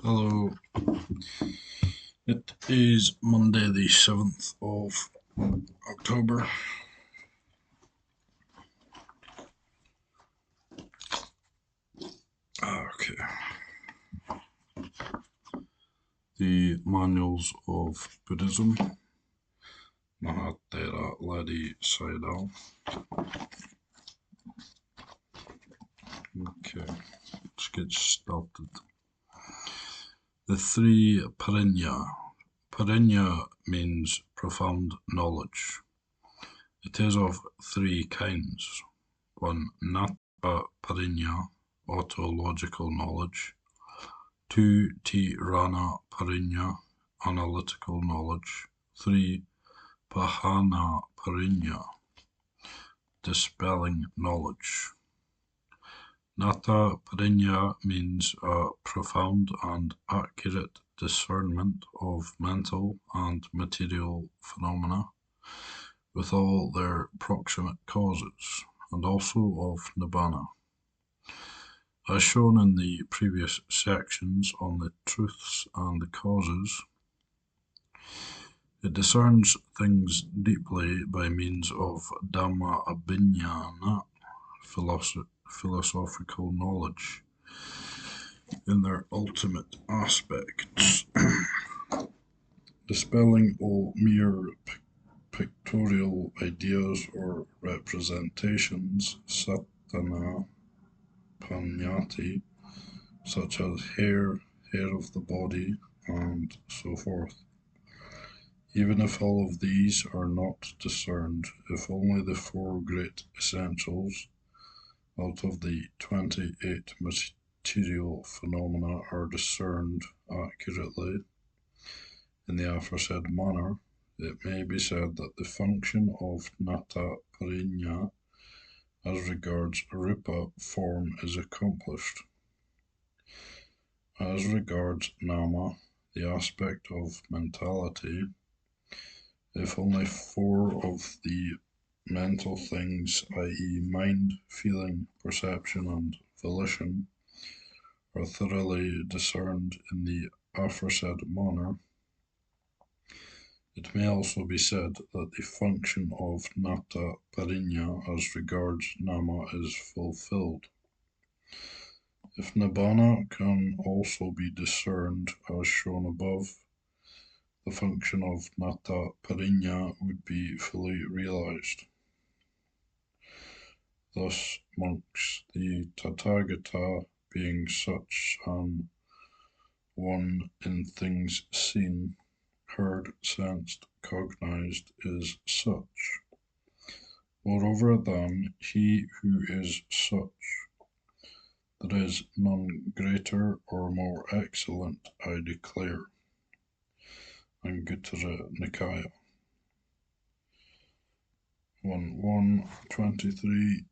Hello, it is Monday the 7th of October. Okay. The Manuals of Buddhism, Mahatera Ledi Sayadaw. Okay, let's get started. The Three Parinna. Parinna means profound knowledge. It is of three kinds. One, Nata Parinna, autological knowledge. Two, Tirana Parinna, analytical knowledge. Three, Pahana Parinna, dispelling knowledge. Nata Parinna means a profound and accurate discernment of mental and material phenomena, with all their proximate causes, and also of Nibbana. As shown in the previous sections on the truths and the causes, it discerns things deeply by means of Dhamma Abhignana, philosophical knowledge, in their ultimate aspects, dispelling all mere pictorial ideas or representations, satana panyati, such as hair of the body, and so forth. Even if all of these are not discerned, if only the four great essentials out of the 28 material phenomena are discerned accurately in the aforesaid manner, it may be said that the function of Nata Parinna as regards Rupa form is accomplished. As regards Nama, the aspect of mentality, if only four of the mental things, i.e. mind, feeling, perception, and volition, are thoroughly discerned in the aforesaid manner, it may also be said that the function of Nata Parinna as regards Nama is fulfilled. If Nibbana can also be discerned as shown above, the function of Nata Parinna would be fully realized. Thus, monks, the Tathagata being such an one in things seen, heard, sensed, cognized, is such. Moreover than he who is such, there is none greater or more excellent, I declare. Anguttara Nikaya 1:123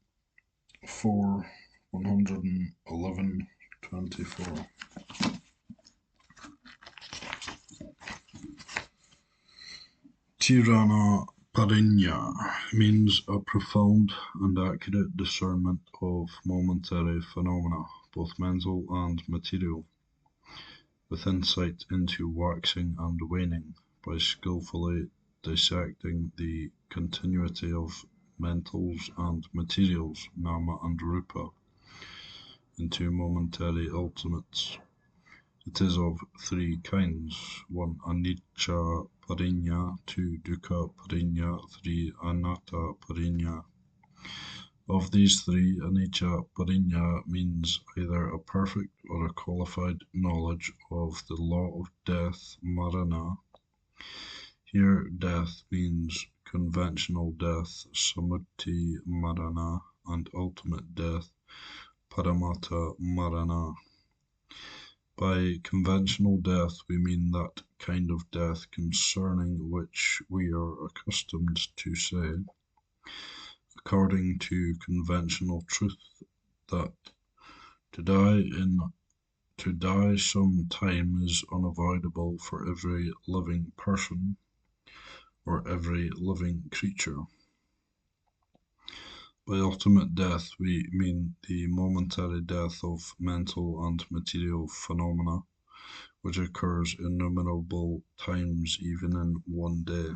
4 111:24. Tirana Parinna means a profound and accurate discernment of momentary phenomena, both mental and material, with insight into waxing and waning, by skillfully dissecting the continuity of mentals and materials, nama and rupa, into momentary ultimates. It is of three kinds: one, anicca parinna; two, dukkha parinna; three, anatta parinna. Of these three, anicca parinna means either a perfect or a qualified knowledge of the law of death, marana. Here death means conventional death, sammutti marana, and ultimate death, paramatta marana. By conventional death we mean that kind of death concerning which we are accustomed to say, according to conventional truth, that to die some time is unavoidable for every living person or every living creature. By ultimate death we mean the momentary death of mental and material phenomena, which occurs innumerable times even in one day.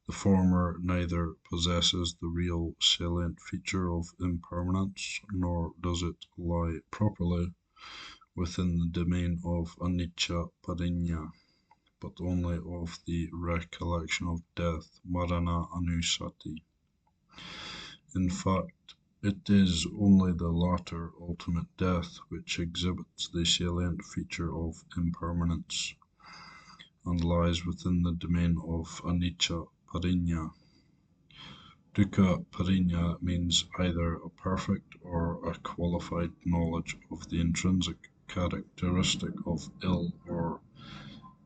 The former neither possesses the real salient feature of impermanence, nor does it lie properly within the domain of anicca parinna, but only of the recollection of death, marana anusati. In fact, it is only the latter ultimate death which exhibits the salient feature of impermanence, and lies within the domain of anicca parinna. Dukkha parinna means either a perfect or a qualified knowledge of the intrinsic characteristic of ill or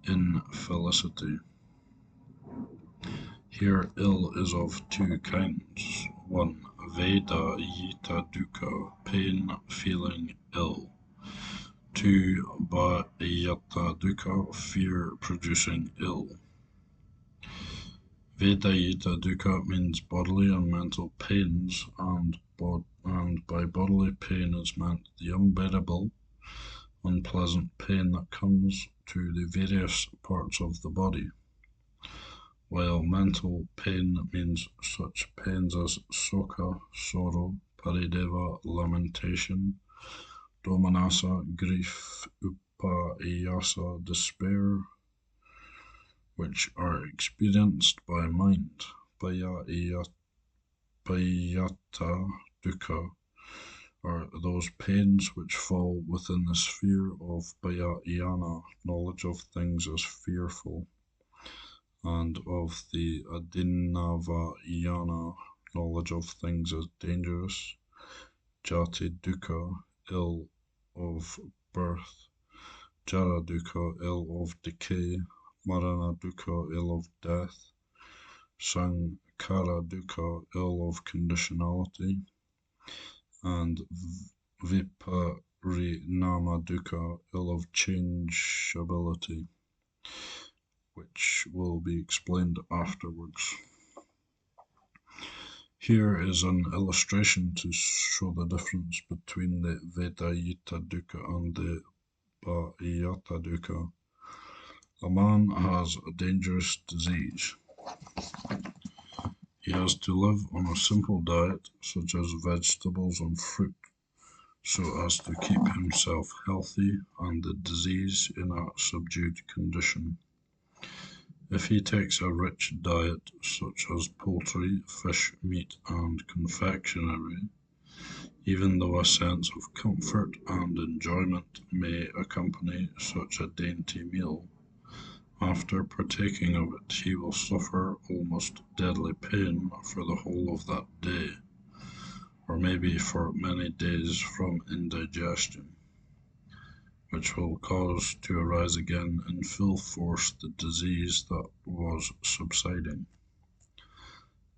infelicity. Here ill is of two kinds. One, Veda yita dukkha, pain, feeling ill. Two, Bhayata dukkha, fear producing ill. Vedayita dukkha means bodily and mental pains, and by bodily pain is meant the unbearable, unpleasant pain that comes to the various parts of the body, while mental pain means such pains as sukha, sorrow, parideva, lamentation, domanassa, grief, upayasa, despair, which are experienced by mind. Bhayata dukkha are those pains which fall within the sphere of bhayayana, knowledge of things as fearful, and of the adinavayana, knowledge of things as dangerous, jati dukkha, ill of birth, jara dukkha, ill of decay, marana dukkha, ill of death, sankhara dukkha, ill of conditionality, and viparinama dukkha, ill of changeability, which will be explained afterwards. Here is an illustration to show the difference between the Vedayita dukkha and the Bhayata dukkha. A man has a dangerous disease. He has to live on a simple diet, such as vegetables and fruit, so as to keep himself healthy and the disease in a subdued condition. If he takes a rich diet, such as poultry, fish, meat, and confectionery, even though a sense of comfort and enjoyment may accompany such a dainty meal, after partaking of it he will suffer almost deadly pain for the whole of that day, or maybe for many days from indigestion, which will cause to arise again in full force the disease that was subsiding.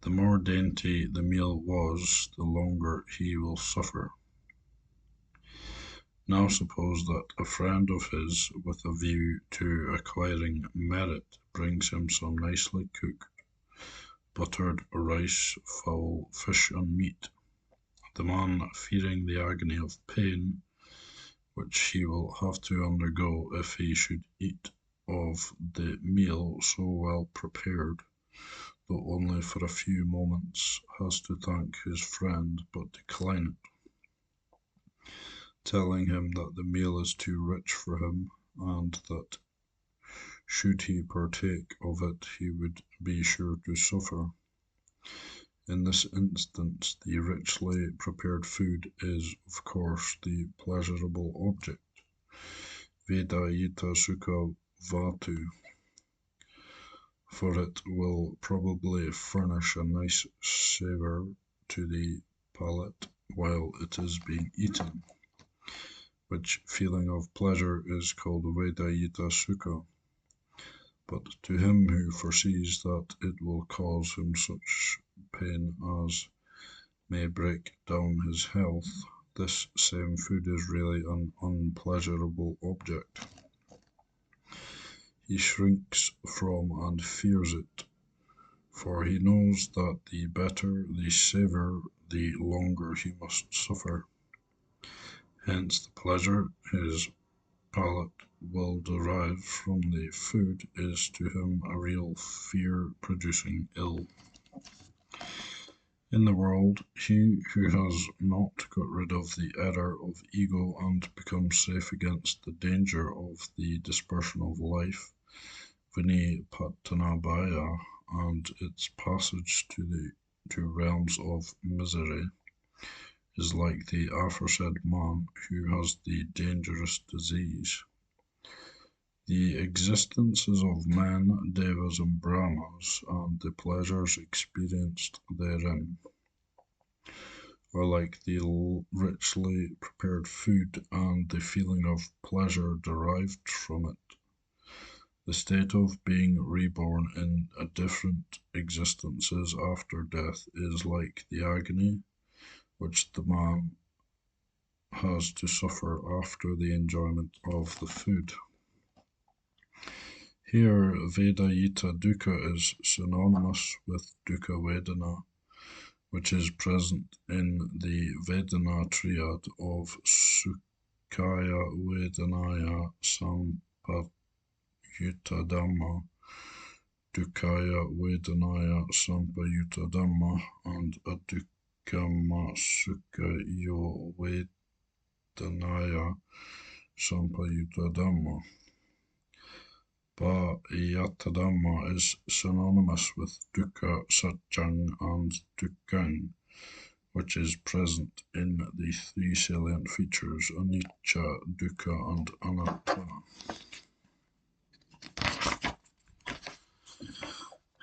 The more dainty the meal was, the longer he will suffer. Now suppose that a friend of his, with a view to acquiring merit, brings him some nicely cooked, buttered rice, fowl, fish, and meat. The man, fearing the agony of pain which he will have to undergo if he should eat of the meal so well prepared, though only for a few moments, has to thank his friend, but decline it, telling him that the meal is too rich for him, and that should he partake of it he would be sure to suffer. In this instance, the richly prepared food is, of course, the pleasurable object, Vedayita sukha vatu, for it will probably furnish a nice savour to the palate while it is being eaten, which feeling of pleasure is called Vedayita sukha. But to him who foresees that it will cause him such pain as may break down his health, this same food is really an unpleasurable object. He shrinks from and fears it, for he knows that the better the savour, the longer he must suffer. Hence the pleasure is palate will derive from the food is to him a real fear-producing ill. In the world, he who has not got rid of the error of ego and become safe against the danger of the dispersion of life, Vinipattanabhaya, and its passage to the realms of misery, is like the aforesaid man who has the dangerous disease. The existences of men, devas, and brahmas, and the pleasures experienced therein, are like the richly prepared food and the feeling of pleasure derived from it. The state of being reborn in a different existences after death is like the agony which the man has to suffer after the enjoyment of the food. Here, Vedayita Dukkha is synonymous with Dukkha Vedana, which is present in the Vedana triad of Sukhaya Vedanaya Sampayutta Dukkhaya Vedanaya Sampayutta and Adukkhama Sukhayo Vedanaya Sampayutta. Bhayatadhamma is synonymous with dukkha satchang and dukkhang, which is present in the three salient features anicca, dukkha, and anatta.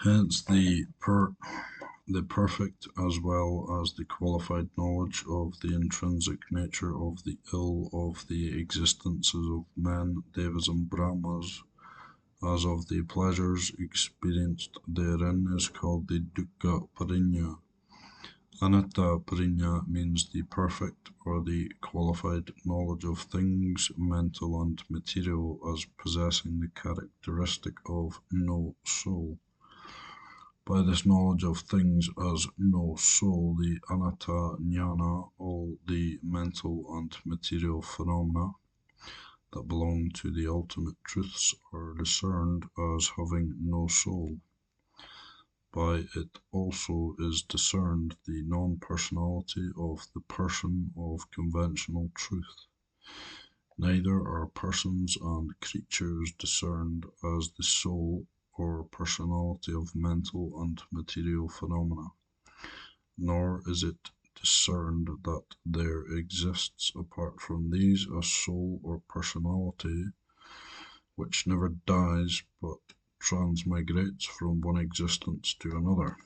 Hence the perfect as well as the qualified knowledge of the intrinsic nature of the ill of the existences of men, devas, and brahmas, as of the pleasures experienced therein, is called the Dukkha Parinna. Anatta Parinna means the perfect or the qualified knowledge of things, mental and material, as possessing the characteristic of no soul. By this knowledge of things as no soul, the Anatta Jnana, all the mental and material phenomena that belong to the ultimate truths are discerned as having no soul. By it also is discerned the non-personality of the person of conventional truth. Neither are persons and creatures discerned as the soul or personality of mental and material phenomena, nor is it discerned that there exists apart from these a soul or personality which never dies but transmigrates from one existence to another.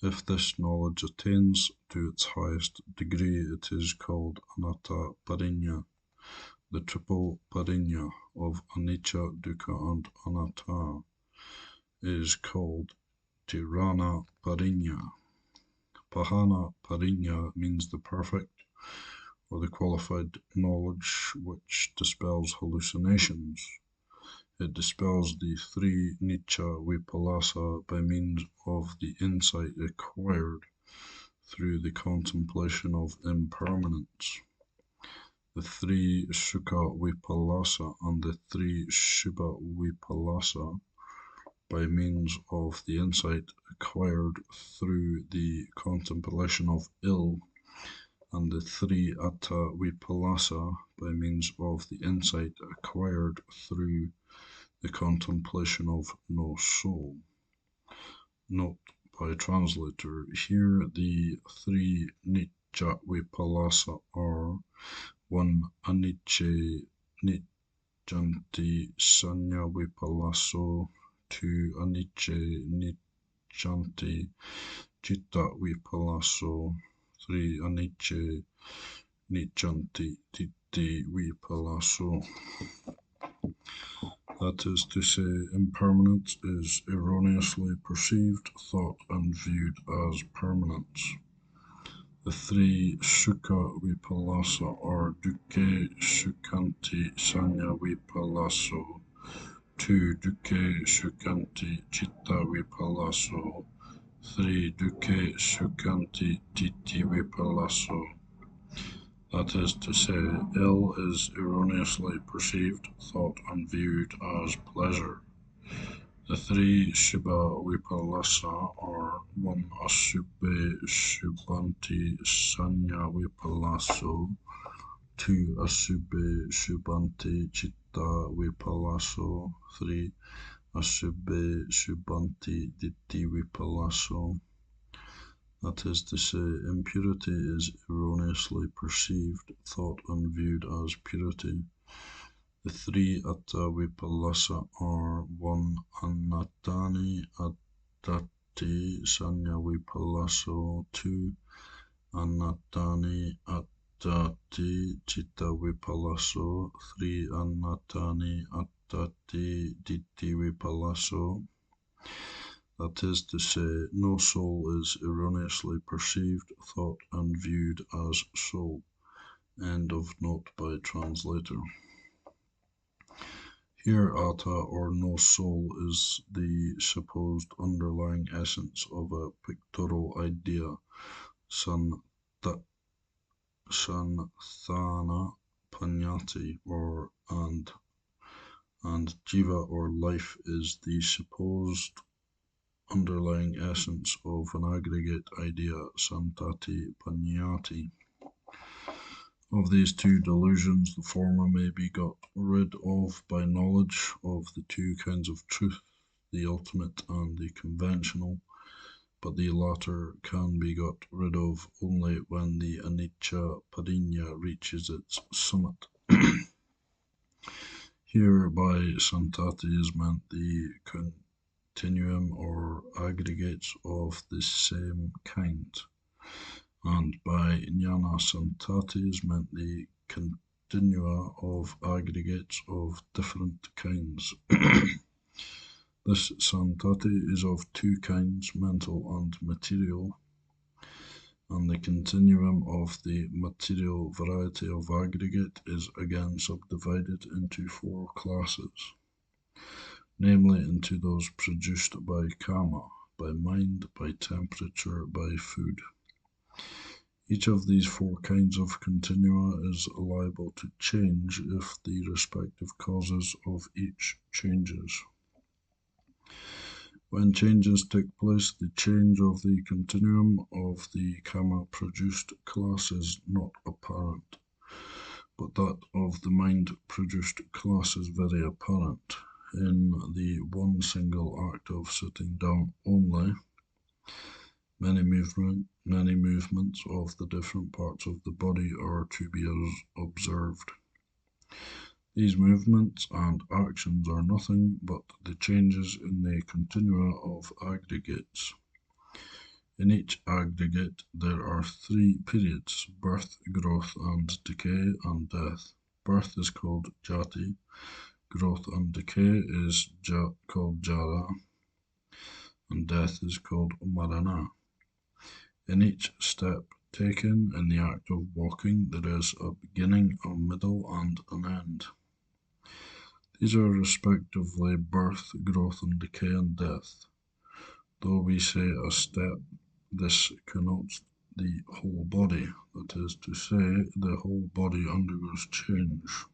If this knowledge attains to its highest degree, it is called Anatta Parinna. The triple Parinna of Anicca, Dukkha, and Anatta is called Tirana Parinna. Pahana Parinna means the perfect or the qualified knowledge which dispels hallucinations. It dispels the three Nicca Vipallasa by means of the insight acquired through the contemplation of impermanence. The three Sukha Vipallasa and the three Shubha Vipallasa by means of the insight acquired through the contemplation of ill, and the three Atta Vipallasa by means of the insight acquired through the contemplation of no soul. Note by translator, here the three Nicca Vipallasa are 1. Anicce Niccanti Sanya Vipallaso, 2. Anicce Niccanti Citta Vipallaso, 3. Anicce Niccanti Titti Vipallaso. That is to say, impermanence is erroneously perceived, thought, and viewed as permanence. The three Sukha Vipallasa are Dukkhe Sukhanti Sanya Vipallaso, 2. Dukkhe Sukhanti Citta Vipallaso, 3. Dukkhe Sukhanti Titti Vipallaso. That is to say, ill is erroneously perceived, thought, and viewed as pleasure. The three Shubha Vipallasa are one Asubhe Shubhanti Sanya Vipallaso, two Asubhe Shubhanti Chitta Vipallaso, three Asubhe Shubhanti Ditti Vipallaso. That is to say, impurity is erroneously perceived, thought, and viewed as purity. The three Atta Vipallasa are one Anatani Adati Sanya Vipallaso, two Anatani Adati Chitta Vipallaso, three Anatani Adati Ditti Vipallaso. That is to say, no soul is erroneously perceived, thought, and viewed as soul. End of note by translator. Here, Atta or no soul is the supposed underlying essence of a pictorial idea, Santhana Panyati, and Jiva or life is the supposed underlying essence of an aggregate idea, Santati Panyati. Of these two delusions, the former may be got rid of by knowledge of the two kinds of truth, the ultimate and the conventional, but the latter can be got rid of only when the anicca parinna reaches its summit. Here by Santati is meant the continuum or aggregates of the same kind, and by Jnana Santati is meant the continua of aggregates of different kinds. This Santati is of two kinds, mental and material, and the continuum of the material variety of aggregate is again subdivided into four classes, namely into those produced by kama, by mind, by temperature, by food. Each of these four kinds of continua is liable to change if the respective causes of each changes. When changes take place, the change of the continuum of the kama-produced class is not apparent, but that of the mind-produced class is very apparent. In the one single act of sitting down only, many movements of the different parts of the body are to be observed. These movements and actions are nothing but the changes in the continua of aggregates. In each aggregate there are three periods: birth, growth, and decay, and death. Birth is called jati, growth and decay is called jara, and death is called marana. In each step taken in the act of walking there is a beginning, a middle, and an end. These are respectively birth, growth, and decay, and death. Though we say a step, this connotes the whole body, that is to say, the whole body undergoes change.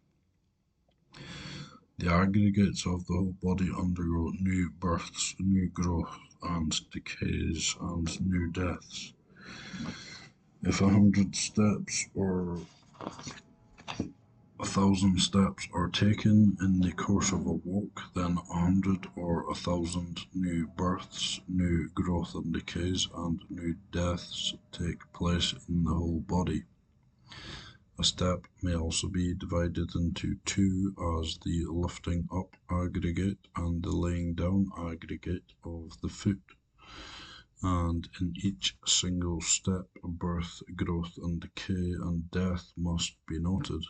The aggregates of the whole body undergo new births, new growth, and decays, and new deaths. If 100 steps or 1,000 steps are taken in the course of a walk, then 100 or 1,000 new births, new growth and decays, and new deaths take place in the whole body. A step may also be divided into two as the lifting up aggregate and the laying down aggregate of the foot, and in each single step birth, growth and decay and death must be noted.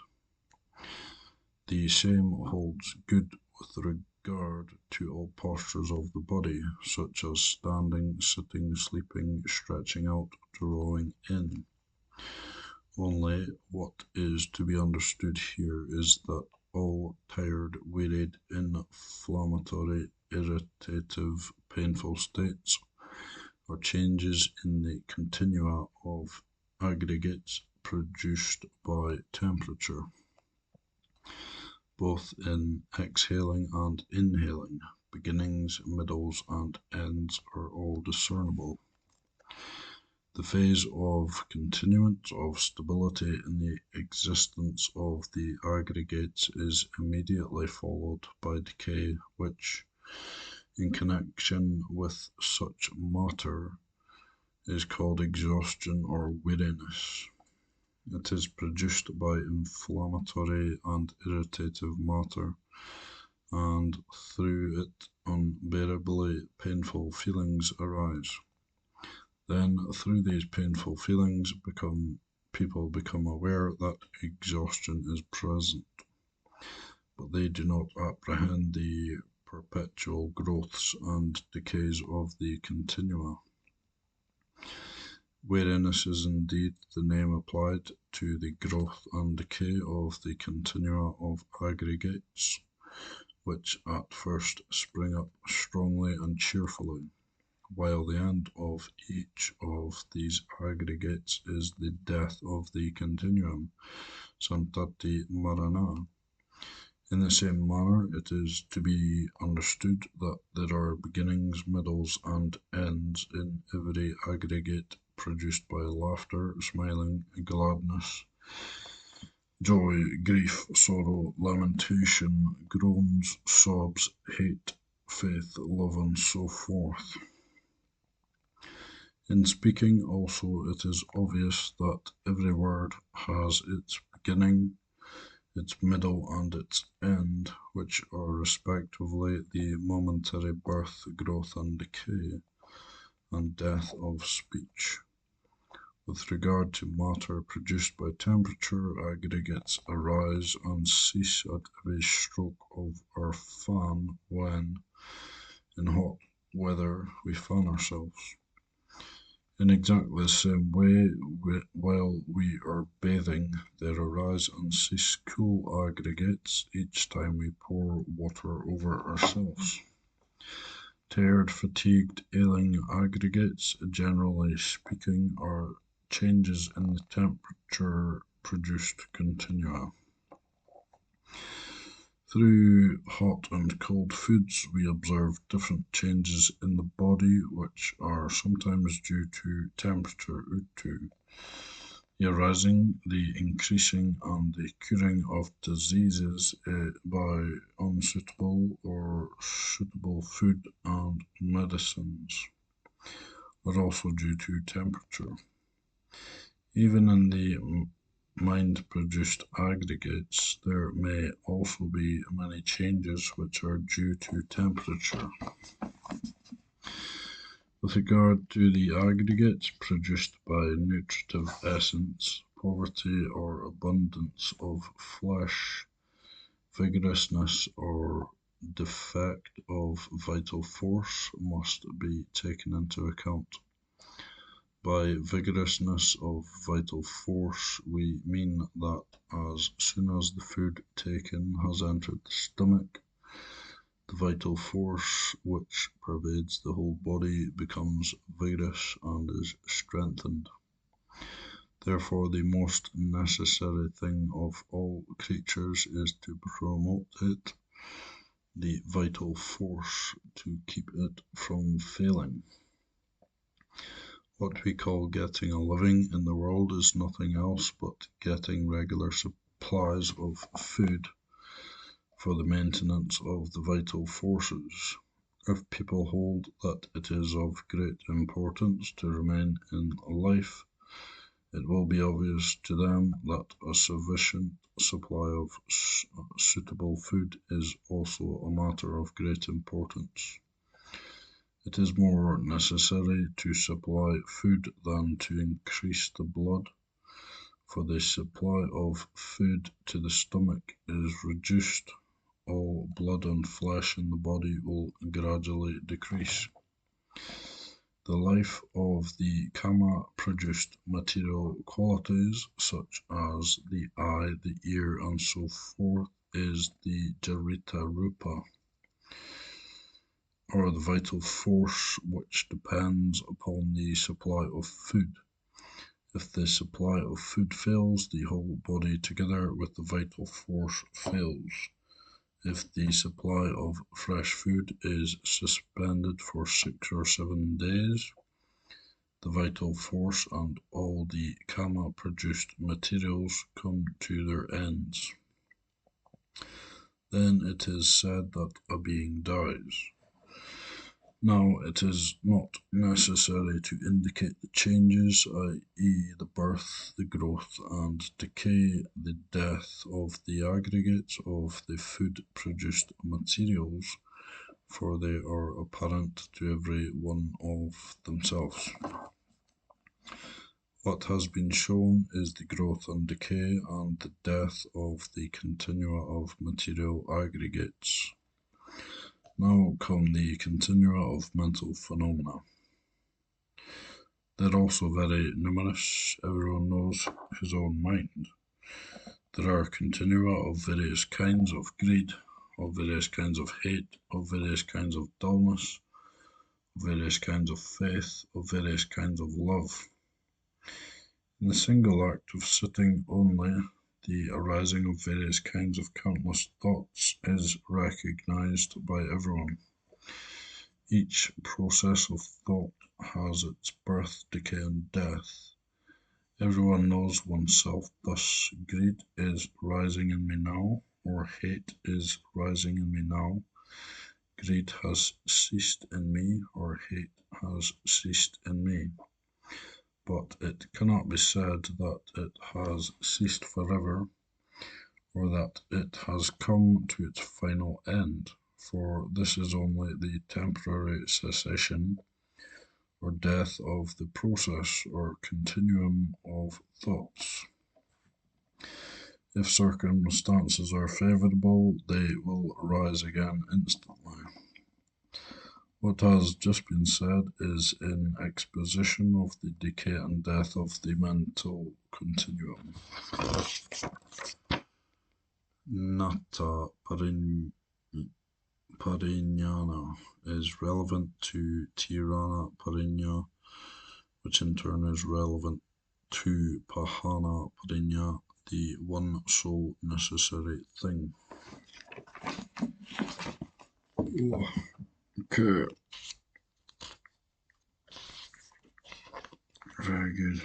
The same holds good with regard to all postures of the body, such as standing, sitting, sleeping, stretching out, drawing in. Only what is to be understood here is that all tired, wearied, inflammatory, irritative, painful states, or changes in the continua of aggregates produced by temperature, both in exhaling and inhaling. Beginnings, middles, and ends are all discernible. The phase of continuance of stability in the existence of the aggregates is immediately followed by decay, which, in connection with such matter, is called exhaustion or weariness. It is produced by inflammatory and irritative matter, and through it unbearably painful feelings arise. Then, through these painful feelings, people become aware that exhaustion is present, but they do not apprehend the perpetual growths and decays of the continua. Weariness is indeed the name applied to the growth and decay of the continua of aggregates, which at first spring up strongly and cheerfully, while the end of each of these aggregates is the death of the continuum, Santati Marana. In the same manner, it is to be understood that there are beginnings, middles, and ends in every aggregate produced by laughter, smiling, gladness, joy, grief, sorrow, lamentation, groans, sobs, hate, faith, love, and so forth. In speaking also, it is obvious that every word has its beginning, its middle, and its end, which are respectively the momentary birth, growth, and decay, and death of speech. With regard to matter produced by temperature, aggregates arise and cease at every stroke of our fan when, in hot weather, we fan ourselves. In exactly the same way, while we are bathing, there arise and cease cool aggregates each time we pour water over ourselves. Tired, fatigued, ailing aggregates, generally speaking, are changes in the temperature-produced continua. Through hot and cold foods, we observe different changes in the body, which are sometimes due to temperature utu, the arising, the increasing, and the curing of diseases by unsuitable or suitable food and medicines, are also due to temperature. Even in the mind-produced aggregates, there may also be many changes which are due to temperature. With regard to the aggregates produced by nutritive essence, poverty or abundance of flesh, vigorousness or defect of vital force must be taken into account. By vigorousness of vital force, we mean that as soon as the food taken has entered the stomach, the vital force which pervades the whole body becomes vigorous and is strengthened. Therefore, the most necessary thing of all creatures is to promote it, the vital force, to keep it from failing. What we call getting a living in the world is nothing else but getting regular supplies of food for the maintenance of the vital forces. If people hold that it is of great importance to remain in life, it will be obvious to them that a sufficient supply of suitable food is also a matter of great importance. It is more necessary to supply food than to increase the blood, for the supply of food to the stomach is reduced, all blood and flesh in the body will gradually decrease. The life of the kama-produced material qualities, such as the eye, the ear, and so forth, is the jarita rupa, or the vital force which depends upon the supply of food. If the supply of food fails, the whole body together with the vital force fails. If the supply of fresh food is suspended for 6 or 7 days, the vital force and all the kama produced materials come to their ends. Then it is said that a being dies. Now, it is not necessary to indicate the changes, i.e., the birth, the growth, and decay, the death of the aggregates of the food produced materials, for they are apparent to every one of themselves. What has been shown is the growth and decay and the death of the continua of material aggregates. Now come the continua of mental phenomena. They're also very numerous. Everyone knows his own mind. There are continua of various kinds of greed, of various kinds of hate, of various kinds of dullness, of various kinds of faith, of various kinds of love. In the single act of sitting only, the arising of various kinds of countless thoughts is recognized by everyone. Each process of thought has its birth, decay, and death. Everyone knows oneself, thus greed is rising in me now, or hate is rising in me now. Greed has ceased in me, or hate has ceased in me. But it cannot be said that it has ceased forever, or that it has come to its final end, for this is only the temporary cessation or death of the process or continuum of thoughts. If circumstances are favorable, they will arise again instantly. What has just been said is in exposition of the decay and death of the mental continuum. Nata Parinyana is relevant to Tirana Parinya, which in turn is relevant to Pahana Parinya, the one sole necessary thing. Okay. Very good.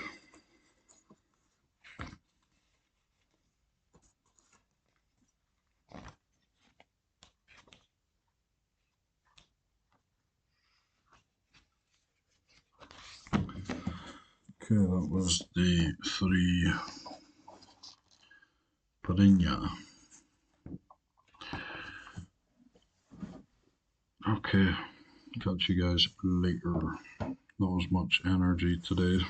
Okay, that was the Three Parinna. Okay, catch you guys later. Not as much energy today,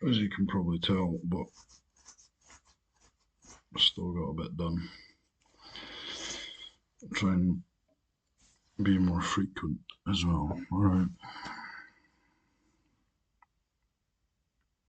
as you can probably tell, but still got a bit done. Try and be more frequent as well. Alright.